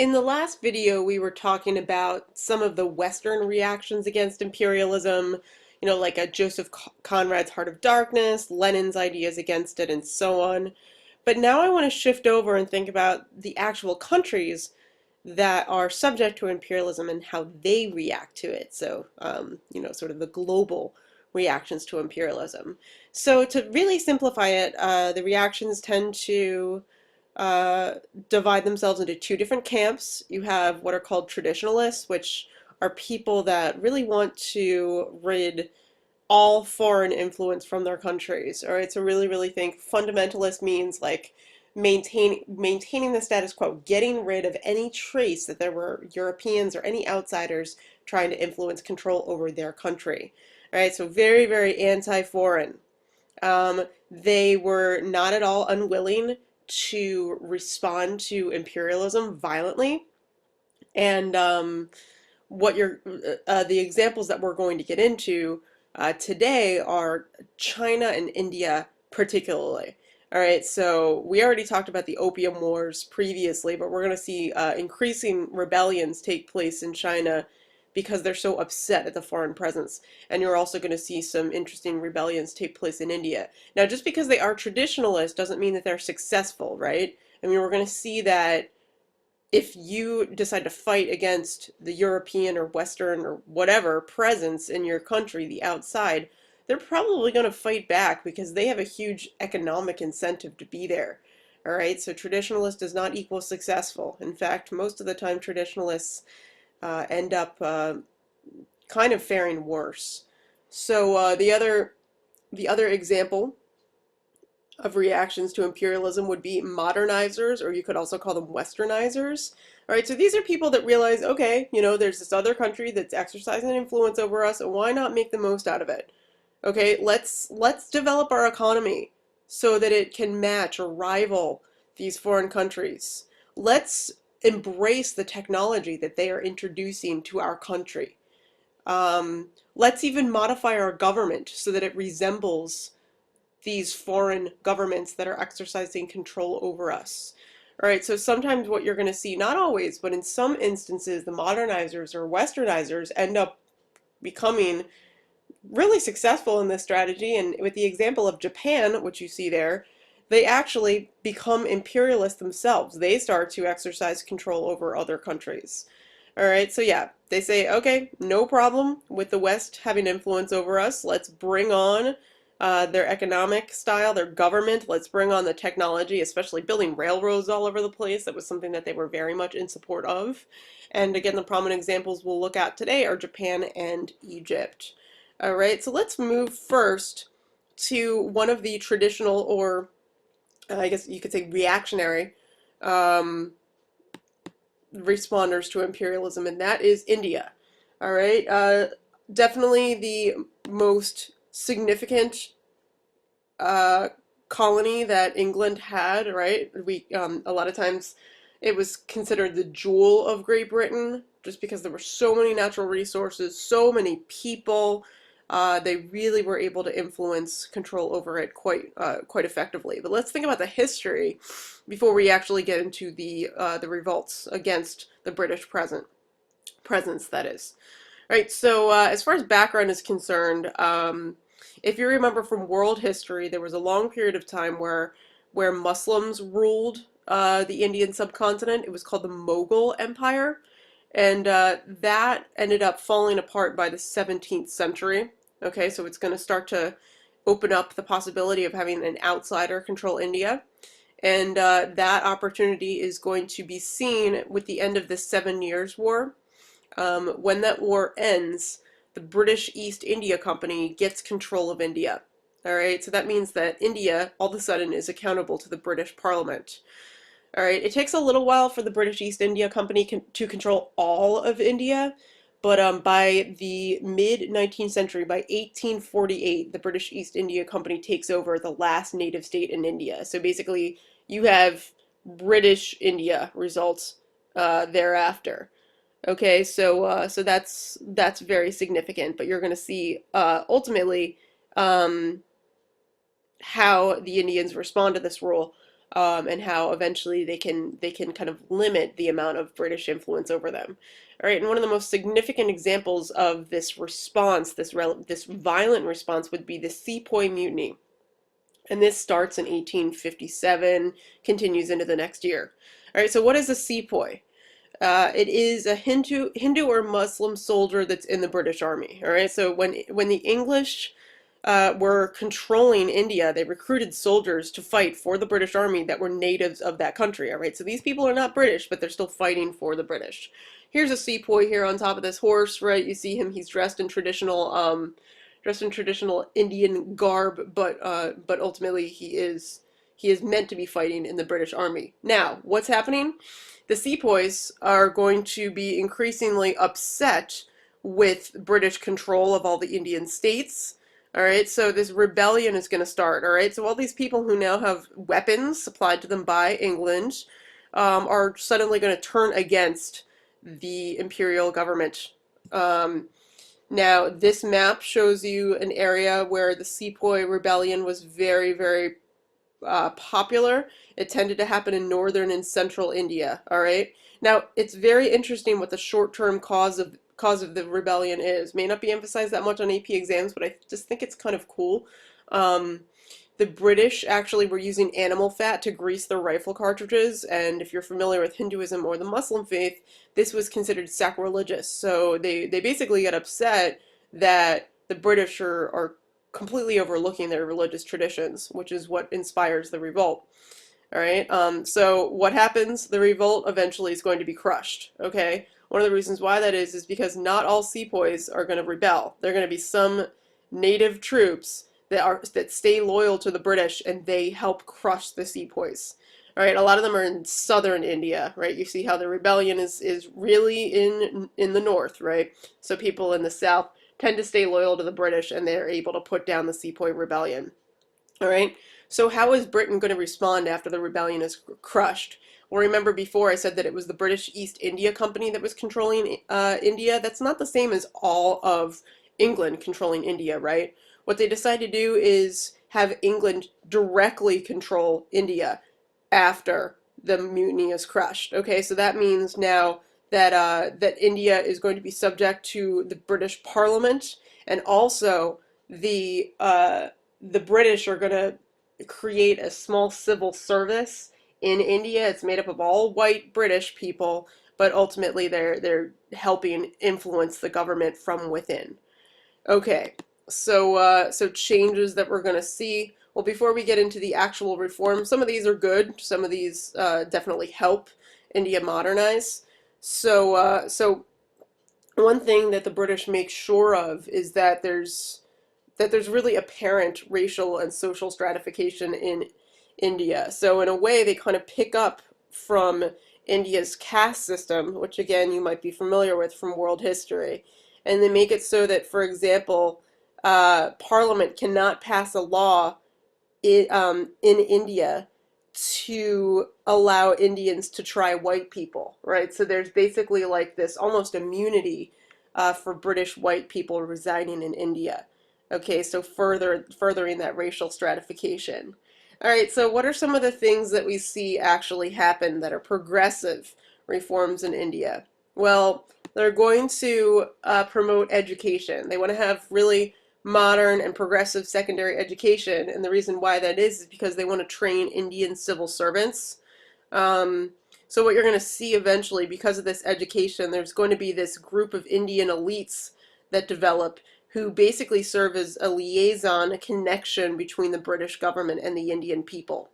In the last video, we were talking about some of the Western reactions against imperialism, like a Joseph Conrad's Heart of Darkness, Lenin's ideas against it, and so on. But now I want to shift over and think about the actual countries that are subject to imperialism and how they react to it. So, sort of the global reactions to imperialism. So, to really simplify it, the reactions tend to uh, divide themselves into two different camps. You have what are called traditionalists, which are people that really want to rid all foreign influence from their countries. All right, so really think fundamentalist means like maintaining the status quo, getting rid of any trace that there were Europeans or any outsiders trying to influence control over their country. All right, so very anti-foreign. They were not at all unwilling to respond to imperialism violently. And the examples that we're going to get into today are China and India particularly. All right, so we already talked about the Opium Wars previously, but we're going to see increasing rebellions take place in China because they're so upset at the foreign presence. And you're also going to see some interesting rebellions take place in India. Now, just because they are traditionalists doesn't mean that they're successful, right? I mean, we're going to see that if you decide to fight against the European or Western or whatever presence in your country, the outside, they're probably going to fight back because they have a huge economic incentive to be there. All right, so traditionalist does not equal successful. In fact, most of the time, traditionalists end up kind of faring worse. So the other example of reactions to imperialism would be modernizers, or you could also call them westernizers. All right, so these are people that realize, okay, there's this other country that's exercising influence over us, and why not make the most out of it? Okay, let's develop our economy so that it can match or rival these foreign countries. Let's embrace the technology that they are introducing to our country. Let's even modify our government so that it resembles these foreign governments that are exercising control over us. All right, so sometimes what you're going to see, not always, but in some instances, the modernizers or westernizers end up becoming really successful in this strategy. And with the example of Japan, which you see there, they actually become imperialists themselves. They start to exercise control over other countries. All right, so yeah, they say, okay, no problem with the West having influence over us. Let's bring on their economic style, their government. Let's bring on the technology, especially building railroads all over the place. That was something that they were very much in support of. And again, the prominent examples we'll look at today are Japan and Egypt. All right, so let's move first to one of the traditional, or I guess you could say reactionary, um, responders to imperialism, and that is India. All right, definitely the most significant colony that England had, right? A lot of times it was considered the jewel of Great Britain just because there were so many natural resources, so many people. They really were able to influence control over it quite effectively. But let's think about the history before we actually get into the revolts against the British presence, that is. Right, so as far as background is concerned, if you remember from world history, there was a long period of time where Muslims ruled the Indian subcontinent. It was called the Mughal Empire, and that ended up falling apart by the 17th century. Okay, so it's going to start to open up the possibility of having an outsider control India. And that opportunity is going to be seen with the end of the 7 Years' War. When that war ends, the British East India Company gets control of India. All right, so that means that India all of a sudden is accountable to the British Parliament. All right, it takes a little while for the British East India Company to control all of India, but by the mid-19th century, by 1848, the British East India Company takes over the last native state in India. So basically, you have British India results thereafter. Okay, so that's very significant, but you're going to see ultimately how the Indians respond to this rule and how eventually they can kind of limit the amount of British influence over them. All right, and one of the most significant examples of this response, this violent response, would be the Sepoy Mutiny. And this starts in 1857, continues into the next year. All right, so what is a sepoy? It is a Hindu or Muslim soldier that's in the British Army. All right, so when the English were controlling India, they recruited soldiers to fight for the British Army that were natives of that country. All right, so these people are not British, but they're still fighting for the British. Here's a sepoy here on top of this horse, right? You see him; he's dressed in traditional Indian garb, but ultimately he is meant to be fighting in the British Army. Now, what's happening? The sepoys are going to be increasingly upset with British control of all the Indian states. All right, so this rebellion is going to start. All right, so all these people who now have weapons supplied to them by England are suddenly going to turn against the imperial government. Now, this map shows you an area where the Sepoy Rebellion was very, very popular. It tended to happen in northern and central India. All right. Now, it's very interesting what the short-term cause of the rebellion is. May not be emphasized that much on AP exams, but I just think it's kind of cool. Um, the British actually were using animal fat to grease their rifle cartridges, and if you're familiar with Hinduism or the Muslim faith, this was considered sacrilegious. So they basically get upset that the British are completely overlooking their religious traditions, which is what inspires the revolt. All right. So what happens? The revolt eventually is going to be crushed. Okay. One of the reasons why that is because not all sepoys are going to rebel. There are going to be some native troops that stay loyal to the British, and they help crush the sepoys. All right. A lot of them are in southern India. Right. You see how the rebellion is really in the north. Right. So people in the south tend to stay loyal to the British, and they're able to put down the Sepoy Rebellion. All right. So how is Britain going to respond after the rebellion is crushed? Well, remember before I said that it was the British East India Company that was controlling India. That's not the same as all of England controlling India, right? What they decide to do is have England directly control India after the mutiny is crushed. Okay, so that means now that India is going to be subject to the British Parliament, and also the British are going to create a small civil service in India. It's made up of all white British people, but ultimately they're helping influence the government from within. Okay, so changes that we're going to see. Well, before we get into the actual reform, some of these are good. Some of these definitely help India modernize. So one thing that the British make sure of is that there's really apparent racial and social stratification in India. So in a way, they kind of pick up from India's caste system, which again you might be familiar with from world history, and they make it so that, for example, Parliament cannot pass a law in India to allow Indians to try white people, right? So there's basically like this almost immunity for British white people residing in India. Okay, so furthering that racial stratification. All right, so what are some of the things that we see actually happen that are progressive reforms in India? Well, they're going to promote education. They want to have really modern and progressive secondary education, and the reason why that is because they want to train Indian civil servants. Um, so what you're going to see eventually, because of this education, there's going to be this group of Indian elites that develop who basically serve as a liaison, a connection between the British government and the Indian people.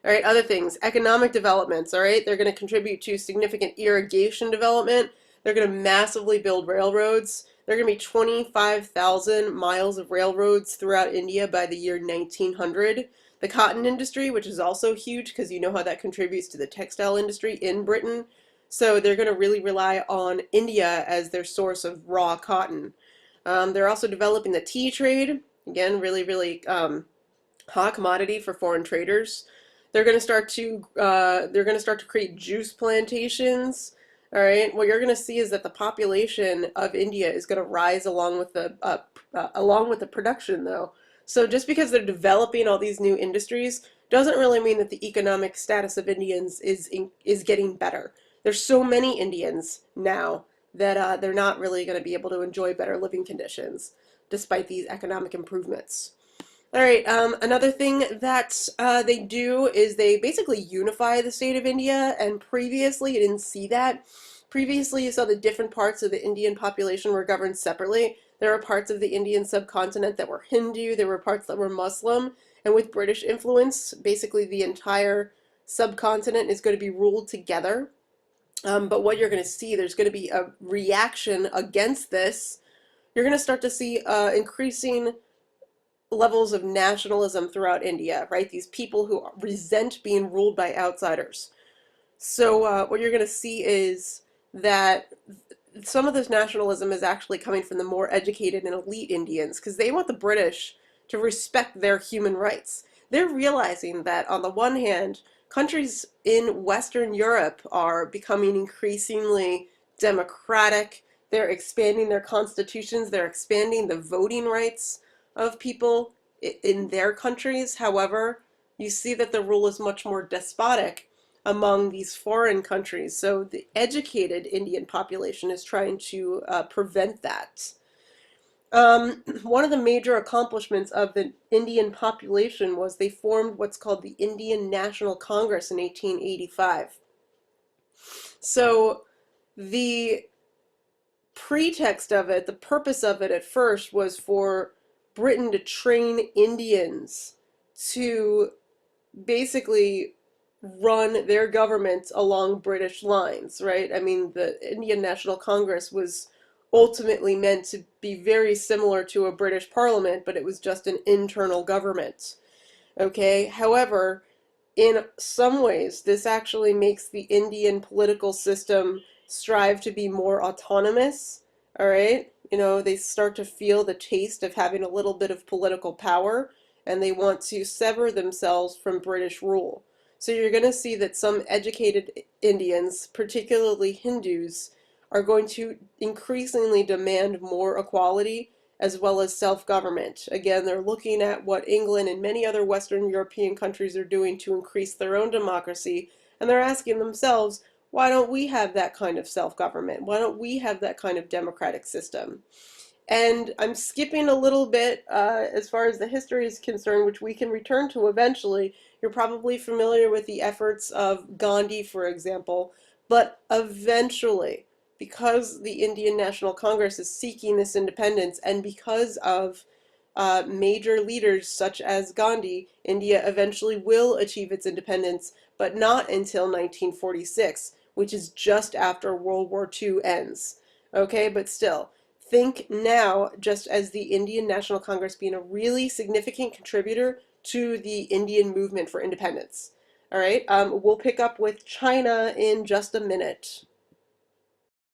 All right, other things, economic developments, all right? They're going to contribute to significant irrigation development. They're going to massively build railroads. There are going to be 25,000 miles of railroads throughout India by the year 1900. The cotton industry, which is also huge because you know how that contributes to the textile industry in Britain. So they're going to really rely on India as their source of raw cotton. They're also developing the tea trade. Again, really, really hot commodity for foreign traders. They're going to start to create juice plantations. All right. What you're going to see is that the population of India is going to rise along with the production, though. So just because they're developing all these new industries doesn't really mean that the economic status of Indians is getting better. There's so many Indians now that they're not really going to be able to enjoy better living conditions despite these economic improvements. All right, another thing that they do is they basically unify the state of India, and previously you didn't see that. Previously, you saw the different parts of the Indian population were governed separately. There were parts of the Indian subcontinent that were Hindu, there were parts that were Muslim, and with British influence, basically the entire subcontinent is going to be ruled together. But what you're going to see, there's going to be a reaction against this. You're going to start to see increasing levels of nationalism throughout India, right? These people who resent being ruled by outsiders. So what you're going to see is that some of this nationalism is actually coming from the more educated and elite Indians because they want the British to respect their human rights. They're realizing that on the one hand, countries in Western Europe are becoming increasingly democratic. They're expanding their constitutions. They're expanding the voting rights of people in their countries. However, you see that the rule is much more despotic among these foreign countries. So the educated Indian population is trying to prevent that. One of the major accomplishments of the Indian population was they formed what's called the Indian National Congress in 1885. So the pretext of it, the purpose of it at first was for Britain to train Indians to basically run their government along British lines, right? I mean, the Indian National Congress was ultimately meant to be very similar to a British Parliament, but it was just an internal government. Okay? However, in some ways, this actually makes the Indian political system strive to be more autonomous. All right? You know, they start to feel the taste of having a little bit of political power, and they want to sever themselves from British rule. So you're going to see that some educated Indians, particularly Hindus, are going to increasingly demand more equality as well as self-government. Again, they're looking at what England and many other Western European countries are doing to increase their own democracy, and they're asking themselves, why don't we have that kind of self-government? Why don't we have that kind of democratic system? And I'm skipping a little bit as far as the history is concerned, which we can return to eventually. You're probably familiar with the efforts of Gandhi, for example, but eventually, because the Indian National Congress is seeking this independence, and because of major leaders such as Gandhi, India eventually will achieve its independence, but not until 1946, which is just after World War II ends. Okay, but still, think now just as the Indian National Congress being a really significant contributor to the Indian movement for independence. All right, we'll pick up with China in just a minute.